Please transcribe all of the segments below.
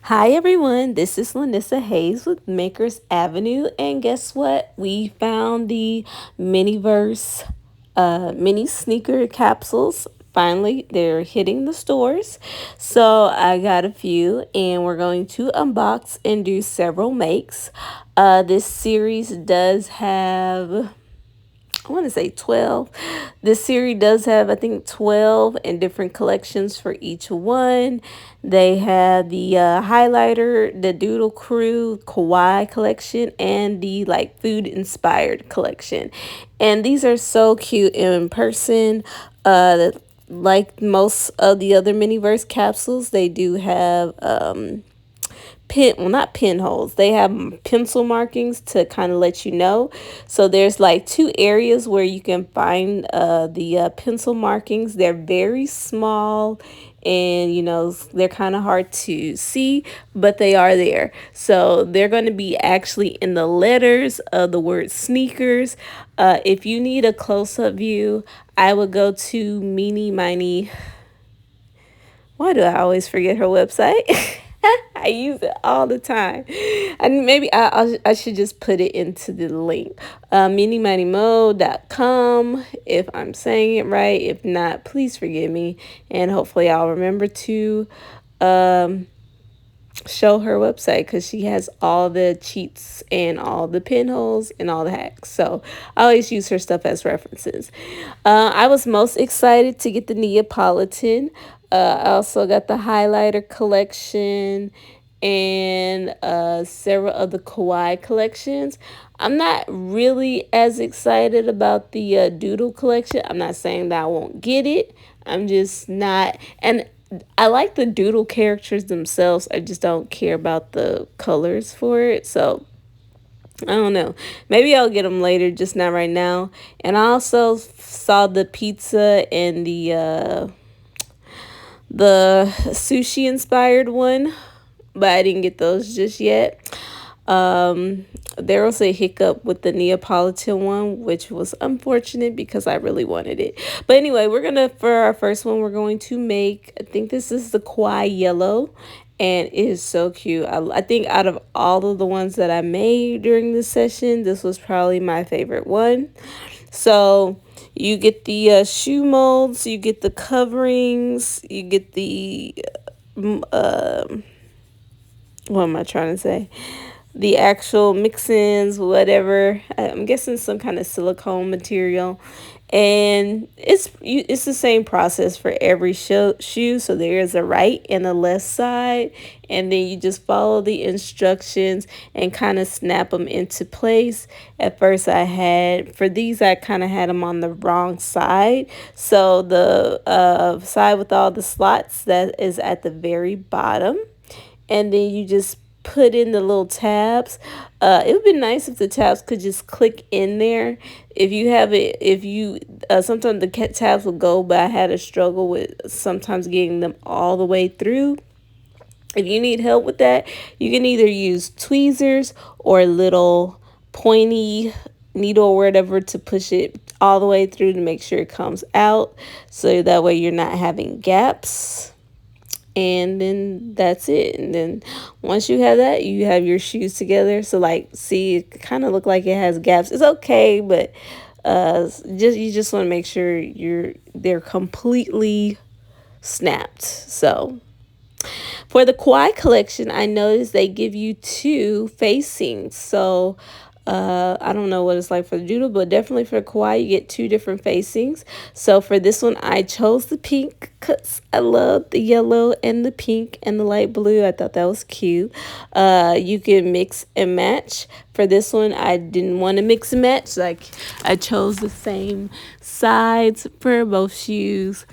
Hi everyone, this is Lynissa Hayes with Makers Avenue, and guess what? We found the MINIVERSE mini sneaker capsules. Finally, they're hitting the stores. So I got a few, and we're going to unbox and do several makes. This series does have, I want to say 12. This series does have, I think, 12 and different collections for each one. They have the highlighter, the Doodle Crew Kawaii collection, and the like food inspired collection. And these are so cute in person. Like most of the other Miniverse capsules, they do have not pinholes, they have pencil markings to kind of let you know. So there's like two areas where you can find the pencil markings. They're very small, and they're kind of hard to see, but they are there. So they're going to be actually in the letters of the word sneakers. If you need a close-up view, I would go to why do I always forget her website? I use it all the time. And maybe I should just put it into the link. minimanymo.com, if I'm saying it right. If not, please forgive me. And hopefully I'll remember to um, show her website, because she has all the cheats and all the pinholes and all the hacks. So I always use her stuff as references. I was most excited to get the Neapolitan. I also got the highlighter collection and several of the Kawaii collections. I'm not really as excited about the Doodle collection. I'm not saying that I won't get it. I'm just not. And I like the Doodle characters themselves. I just don't care about the colors for it. So I don't know. Maybe I'll get them later, just not right now. And I also saw the pizza and the sushi inspired one, but I didn't get those just yet. There was a hiccup with the Neapolitan one, which was unfortunate because I really wanted it. But anyway, for our first one, we're going to make, I think this is the Kawaii yellow, and it is so cute. I think out of all of the ones that I made during this session, this was probably my favorite one. So you get the shoe molds, you get the coverings, you get the what am I trying to say? The actual mix-ins, whatever. I'm guessing some kind of silicone material. And it's the same process for every shoe. So there is a right and a left side, and then you just follow the instructions and kind of snap them into place. At first, for these, I kind of had them on the wrong side. So the side with all the slots, that is at the very bottom, and then you just put in the little tabs. It would be nice if the tabs could just click in there. If you have it, if you sometimes the tabs will go, but I had a struggle with sometimes getting them all the way through. If you need help with that, you can either use tweezers or a little pointy needle or whatever to push it all the way through to make sure it comes out, so that way you're not having gaps. And then that's it. And then once you have that, you have your shoes together. So like, see, it kind of look like it has gaps. It's okay, but you just want to make sure they're completely snapped. So for the Kawaii collection, I noticed they give you two facings. So I don't know what it's like for the Doodle, but definitely for Kawaii, you get two different facings. So for this one, I chose the pink because I love the yellow and the pink and the light blue. I thought that was cute. You can mix and match. For this one, I didn't want to mix and match. Like, I chose the same sides for both shoes,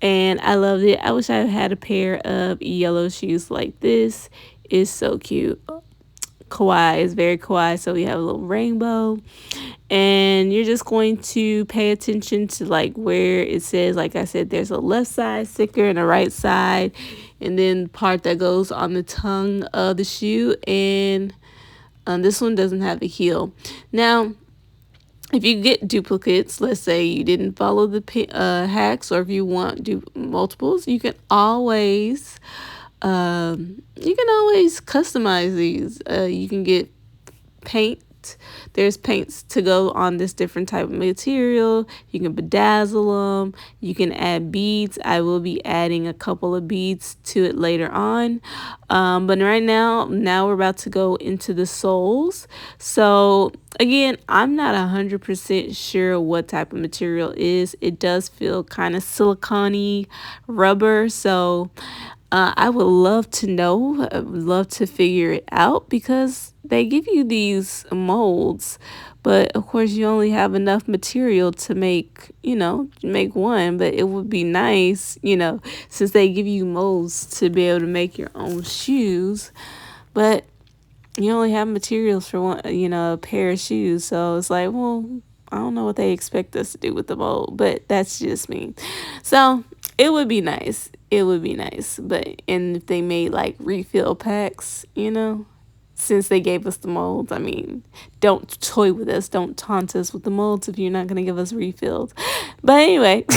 and I loved it. I wish I had a pair of yellow shoes like this. It's so cute. Kawaii is very kawaii, so we have a little rainbow, and you're just going to pay attention to like where it says, like I said, there's a left side sticker and a right side, and then the part that goes on the tongue of the shoe. And this one doesn't have a heel. Now, if you get duplicates, let's say you didn't follow the hacks, or if you want multiples, you can always You can always customize these. You can get paint. There's paints to go on this different type of material. You can bedazzle them. You can add beads. I will be adding a couple of beads to it later on. But right now we're about to go into the soles. So again, I'm not 100% sure what type of material is. It does feel kind of silicone-y rubber. So I would love to know, I would love to figure it out because they give you these molds, but of course you only have enough material to make, make one. But it would be nice, since they give you molds to be able to make your own shoes, but you only have materials for one, a pair of shoes. So it's like, well, I don't know what they expect us to do with the mold, but that's just me. So it would be nice. It would be nice. But, and if they made like refill packs, since they gave us the molds, I mean, don't toy with us. Don't taunt us with the molds if you're not going to give us refills. But anyway.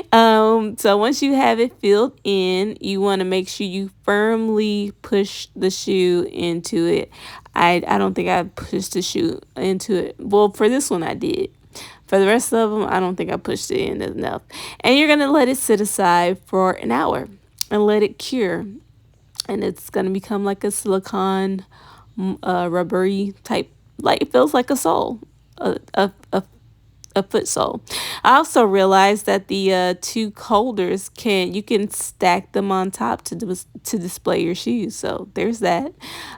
So once you have it filled in, you want to make sure you firmly push the shoe into it. I don't think I pushed the shoe into it. Well, for this one I did. For the rest of them, I don't think I pushed it in enough. And you're going to let it sit aside for an hour and let it cure. And it's going to become like a silicone, rubbery type, like it feels like a sole, a foot sole. I also realized that the two holders you can stack them on top to display your shoes. So there's that.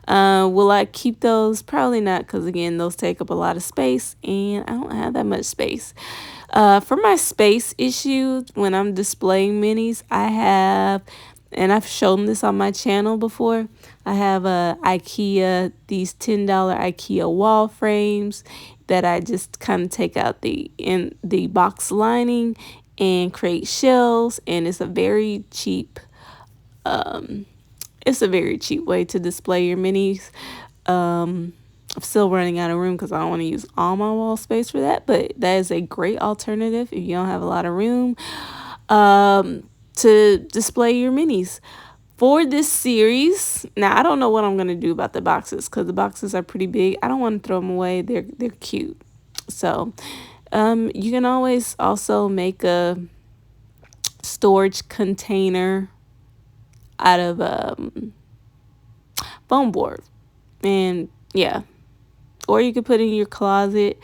Will I keep those? Probably not, because again, those take up a lot of space and I don't have that much space. For my space issue, when I'm displaying minis, I have, and I've shown this on my channel before, I have these $10 IKEA wall frames that I just kind of take out the box lining and create shelves, and it's a very cheap way to display your minis. I'm still running out of room because I don't want to use all my wall space for that, but that is a great alternative if you don't have a lot of room to display your minis. For this series, now I don't know what I'm going to do about the boxes because the boxes are pretty big. I don't want to throw them away. They're cute. So you can always also make a storage container out of foam board. And yeah, or you could put it in your closet.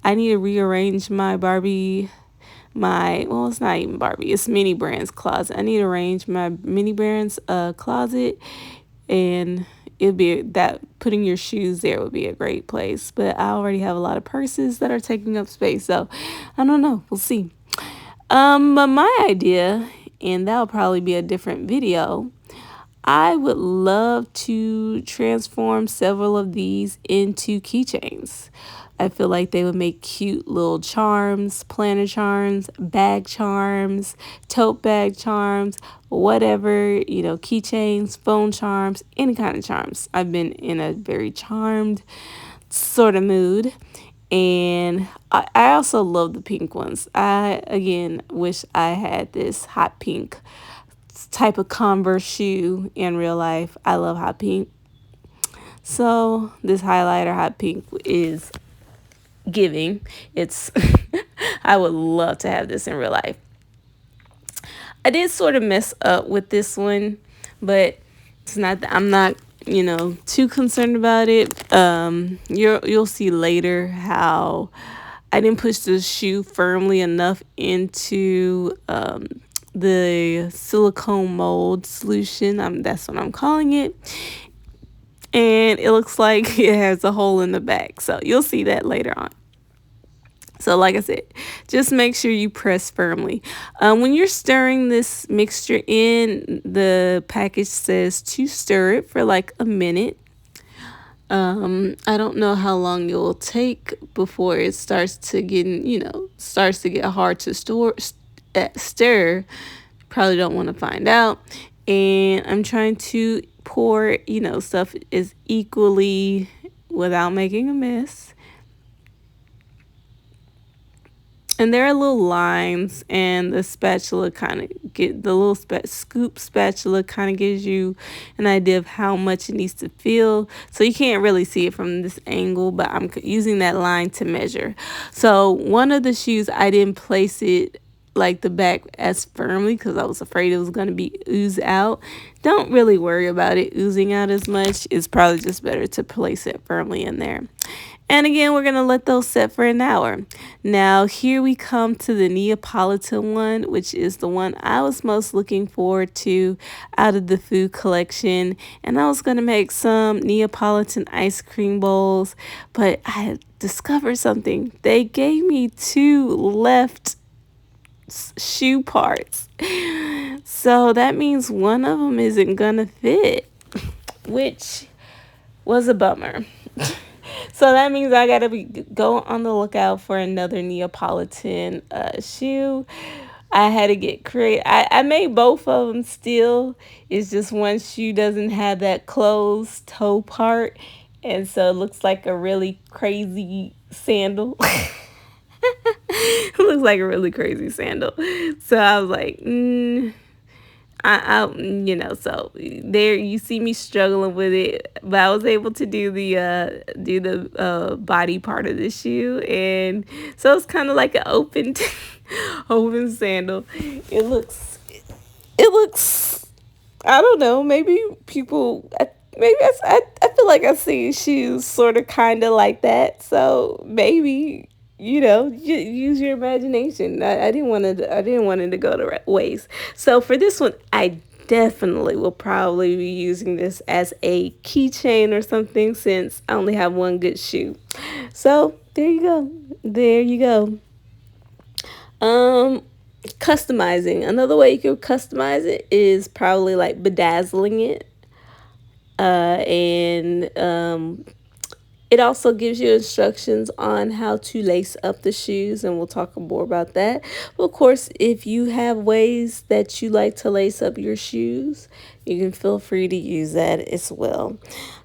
I need to rearrange my well, it's not even Barbie, it's Mini Brand's closet. I need to arrange my Mini Brand's closet, and it'd be that putting your shoes there would be a great place. But I already have a lot of purses that are taking up space, so I don't know. We'll see. But my idea, and that'll probably be a different video, I would love to transform several of these into keychains. I feel like they would make cute little charms, planner charms, bag charms, tote bag charms, whatever, keychains, phone charms, any kind of charms. I've been in a very charmed sort of mood. And I also love the pink ones. I, again, wish I had this hot pink type of Converse shoe in real life. I love hot pink. So this highlighter hot pink is giving. It's I would love to have this in real life. I did sort of mess up with this one, but it's not that I'm not, too concerned about it. You'll see later how I didn't push the shoe firmly enough into the silicone mold solution. That's what I'm calling it. And it looks like it has a hole in the back. So you'll see that later on. So like I said, just make sure you press firmly. When you're stirring this mixture in, the package says to stir it for like a minute. I don't know how long it will take before it starts to get hard to stir. Probably don't want to find out. And I'm trying to pour, stuff is equally without making a mess. And there are little lines, and the spatula kind of get the little scoop spatula kind of gives you an idea of how much it needs to fill. So you can't really see it from this angle, but I'm using that line to measure. So one of the shoes, I didn't place it like the back as firmly because I was afraid it was going to be ooze out. Don't really worry about it oozing out as much. It's probably just better to place it firmly in there. And again, we're going to let those set for an hour. Now, here we come to the Neapolitan one, which is the one I was most looking forward to out of the food collection. And I was going to make some Neapolitan ice cream bowls, but I had discovered something. They gave me two left shoe parts. So that means one of them isn't going to fit, which was a bummer. So that means I gotta go on the lookout for another Neapolitan shoe. I had to get creative. I made both of them still. It's just one shoe doesn't have that closed toe part. And so it looks like a really crazy sandal. It looks like a really crazy sandal. So I was like, so there you see me struggling with it, but I was able to do the body part of the shoe, and so it's kind of like an open open sandal. It looks I don't know, maybe people maybe I feel like I see shoes sort of kind of like that, so maybe use your imagination. I didn't want it to go to waste. So for this one, I definitely will probably be using this as a keychain or something since I only have one good shoe. So there you go. There you go. Um, Customizing. Another way you could customize it is probably like bedazzling it. And It also gives you instructions on how to lace up the shoes, and we'll talk more about that. But of course, if you have ways that you like to lace up your shoes, you can feel free to use that as well.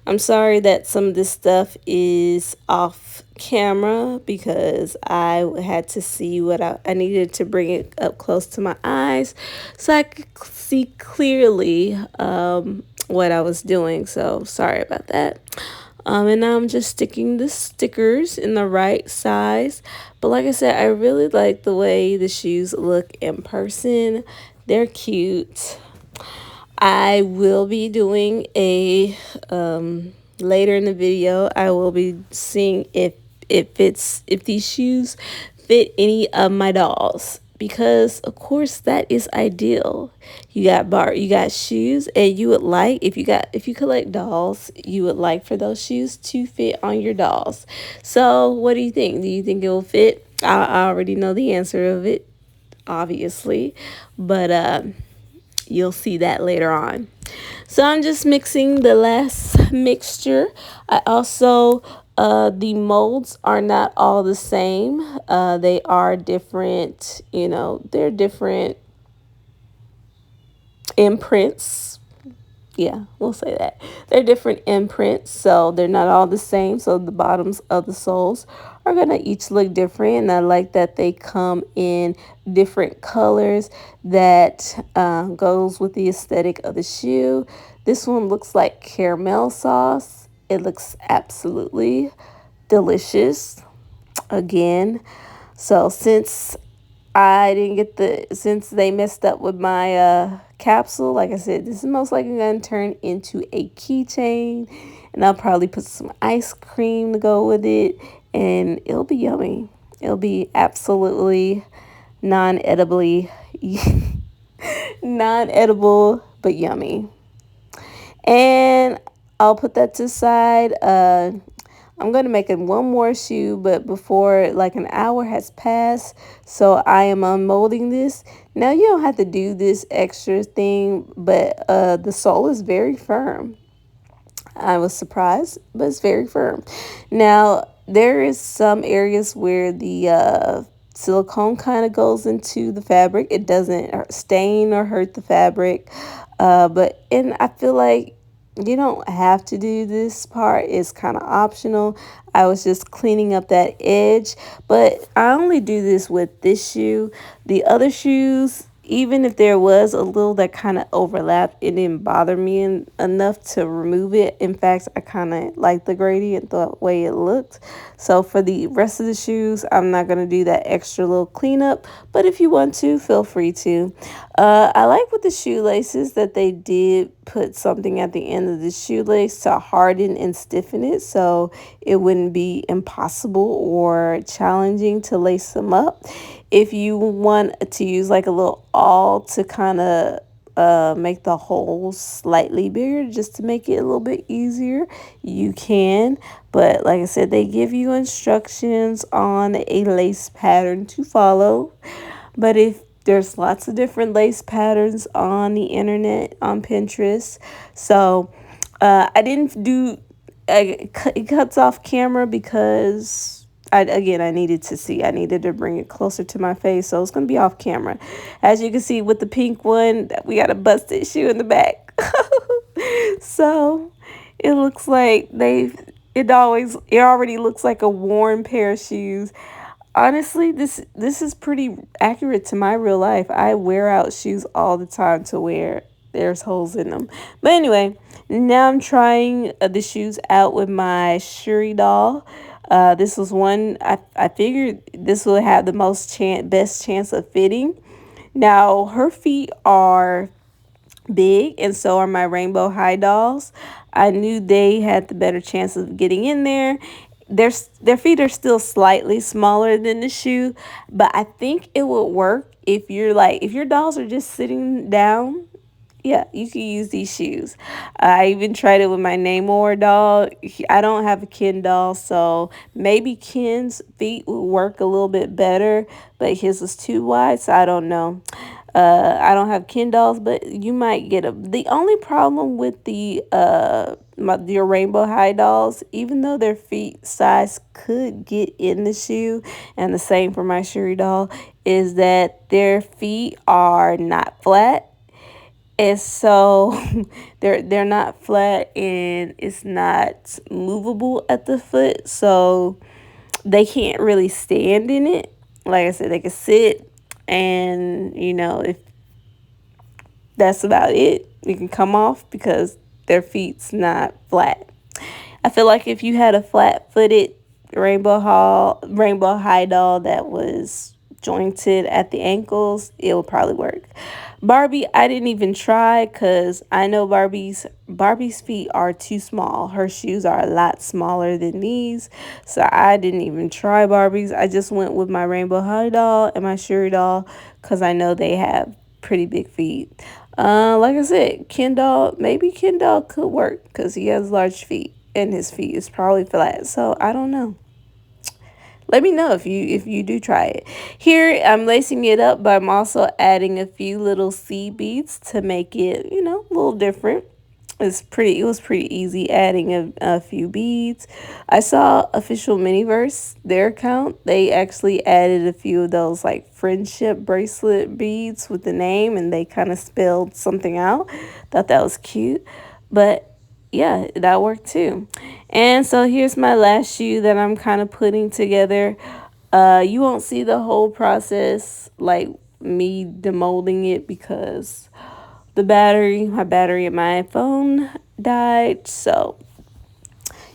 I'm sorry that some of this stuff is off camera because I had to see what I needed to bring it up close to my eyes so I could see clearly what I was doing. So sorry about that. And now I'm just sticking the stickers in the right size. But like I said, I really like the way the shoes look in person. They're cute. I will be doing a later in the video. I will be seeing if these shoes fit any of my dolls, because of course that is ideal. You got shoes, and you would like, if you collect dolls, you would like for those shoes to fit on your dolls. So what do you think? Do you think it will fit? I already know the answer of it, obviously, but you'll see that later on. So I'm just mixing the last mixture. I also, the molds are not all the same. They are different, they're different imprints. Yeah, we'll say that. They're different imprints, so they're not all the same. So the bottoms of the soles are going to each look different. And I like that they come in different colors that goes with the aesthetic of the shoe. This one looks like caramel sauce. It looks absolutely delicious. Again, so since they messed up with my capsule, like I said, this is most likely going to turn into a keychain, and I'll probably put some ice cream to go with it, and it'll be yummy. It'll be absolutely non-edibly non-edible but yummy. And I'll put that to the side. I'm going to make it one more shoe, but before like an hour has passed, so I am unmolding this. Now you don't have to do this extra thing, but the sole is very firm. I was surprised, but it's very firm. Now there is some areas where the silicone kind of goes into the fabric. It doesn't stain or hurt the fabric, and I feel like You don't have to do this part. It's kind of optional. I was just cleaning up that edge, but I only do this with this shoe. The other shoes, even if there was a little that kind of overlapped, it didn't bother me enough to remove it. In fact, I kind of like the gradient the way it looked. So for the rest of the shoes, I'm not going to do that extra little cleanup, but if you want to, feel free to. I like with the shoelaces that they did put something at the end of the shoelace to harden and stiffen it so it wouldn't be impossible or challenging to lace them up. If you want to use like a little awl to kind of make the holes slightly bigger just to make it a little bit easier, you can. But like I said, they give you instructions on a lace pattern to follow. But if there's lots of different lace patterns on the internet, on Pinterest. So I didn't do it cuts off camera because I needed to see. I needed to bring it closer to my face, so it's gonna be off camera. As you can see with the pink one, we got a busted shoe in the back. So it looks like it already looks like a worn pair of shoes. Honestly, this is pretty accurate to my real life. I wear out shoes all the time to wear. There's holes in them. But anyway, now I'm trying the shoes out with my Shuri doll. This was one I figured this would have the best chance of fitting. Now her feet are big, and so are my rainbow high dolls. I knew they had the better chance of getting in there. Their feet are still slightly smaller than the shoe, but I think it would work if your dolls are just sitting down. Yeah, you can use these shoes. I even tried it with my Namor doll. I don't have a Ken doll, so maybe Ken's feet would work a little bit better, but his was too wide, so I don't know. I don't have Ken dolls, but you might get a. The only problem with your rainbow high dolls, even though their feet size could get in the shoe, and the same for my Shuri doll, is that their feet are not flat, and so they're not flat and it's not movable at the foot, so they can't really stand in it. Like I said, they can sit, and if that's about it, you can come off because their feet's not flat. I feel like if you had a flat-footed rainbow high doll that was jointed at the ankles, it would probably work. Barbie, I didn't even try because I know Barbie's feet are too small. Her shoes are a lot smaller than these, so I didn't even try Barbie's. I just went with my rainbow high doll and my Shuri doll because I know they have pretty big feet. Like I said, maybe Ken doll could work because he has large feet and his feet is probably flat. So I don't know. Let me know if you do try it. Here I'm lacing it up, but I'm also adding a few little seed beads to make it, a little different. It was pretty easy adding a few beads. I saw official Miniverse, their account. They actually added a few of those like friendship bracelet beads with the name, and they kind of spelled something out. Thought that was cute. But yeah, that worked too. And so here's my last shoe that I'm kind of putting together. You won't see the whole process, like me demolding it, because my battery in my phone died. So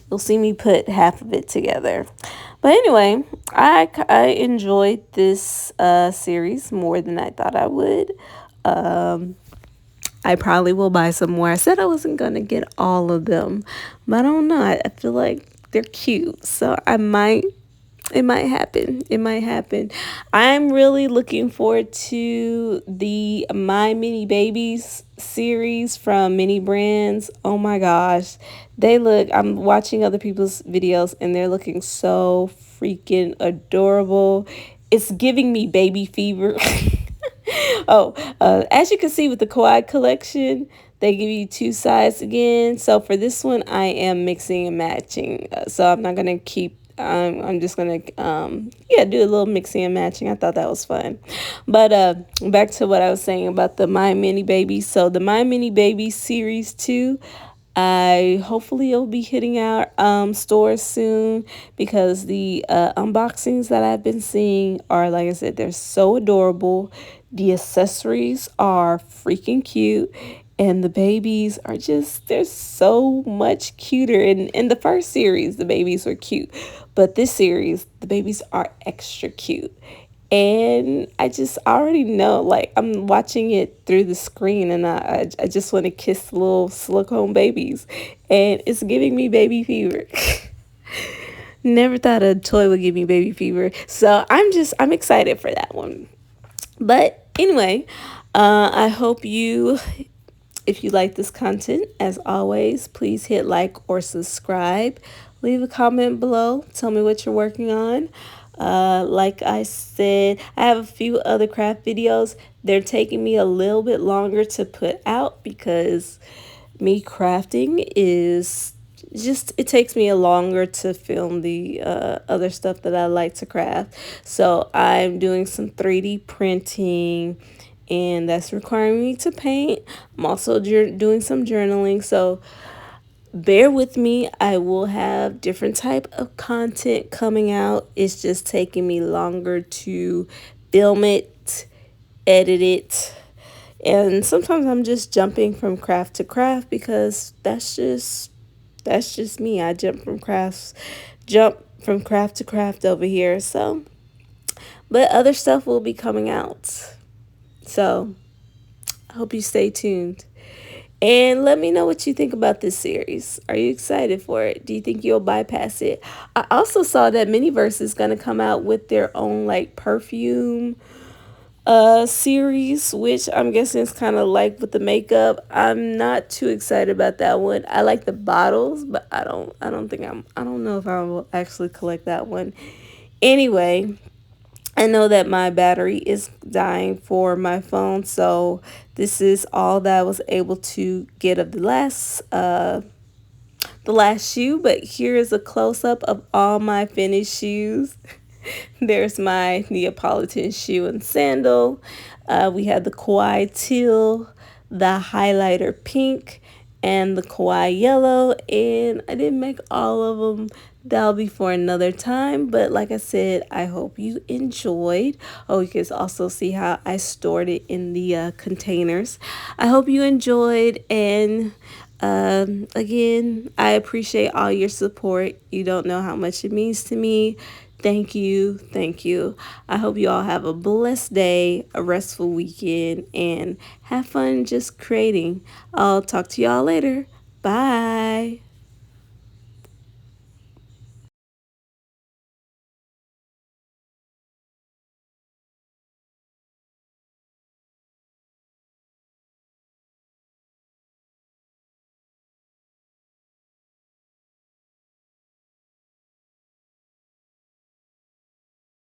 you'll see me put half of it together. But anyway, I enjoyed this series more than I thought I would. I probably will buy some more. I said I wasn't going to get all of them, but I don't know. I feel like they're cute, so it might happen. It might happen. I'm really looking forward to the My Mini Babies series from Mini Brands. Oh my gosh. I'm watching other people's videos and they're looking so freaking adorable. It's giving me baby fever. Oh, as you can see with the Kawaii collection, they give you two sides again. So for this one, I am mixing and matching. So I'm not gonna keep. I'm just gonna do a little mixing and matching. I thought that was fun. But back to what I was saying about the My Mini Baby. So the My Mini Baby series 2. I hopefully it'll be hitting our stores soon because the unboxings that I've been seeing are, like I said, they're so adorable. The accessories are freaking cute, and the babies are just, they're so much cuter. In the first series, the babies were cute, but this series, the babies are extra cute. And I already know, like, I'm watching it through the screen, and I just want to kiss little silicone babies, and it's giving me baby fever. Never thought a toy would give me baby fever, so I'm excited for that one. But anyway, I hope you, if you like this content, as always, please hit like or subscribe. Leave a comment below. Tell me what you're working on. Like I said, I have a few other craft videos. They're taking me a little bit longer to put out because me crafting is just, it takes me a longer to film the other stuff that I like to craft. So I'm doing some 3D printing, and that's requiring me to paint. I'm also doing some journaling, so bear with me. I will have different type of content coming out. It's just taking me longer to film it, edit it, and sometimes I'm just jumping from craft to craft because that's just me. I jump from craft to craft over here. So, but other stuff will be coming out. So, I hope you stay tuned. And let me know what you think about this series. Are you excited for it? Do you think you'll bypass it? I also saw that MINIVERSE is going to come out with their own like perfume series, which I'm guessing is kind of like with the makeup. I'm not too excited about that one. I like the bottles, but I don't know if I will actually collect that one. Anyway, I know that my battery is dying for my phone, so this is all that I was able to get of the last shoe, but here is a close up of all my finished shoes. There's my Neapolitan shoe and sandal. We have the Kawaii teal, the highlighter pink, and the Kawaii yellow. And I didn't make all of them. That'll be for another time. But like I said, I hope you enjoyed. Oh, you can also see how I stored it in the containers. I hope you enjoyed. And again, I appreciate all your support. You don't know how much it means to me. Thank you. Thank you. I hope you all have a blessed day, a restful weekend, and have fun just creating. I'll talk to y'all later. Bye.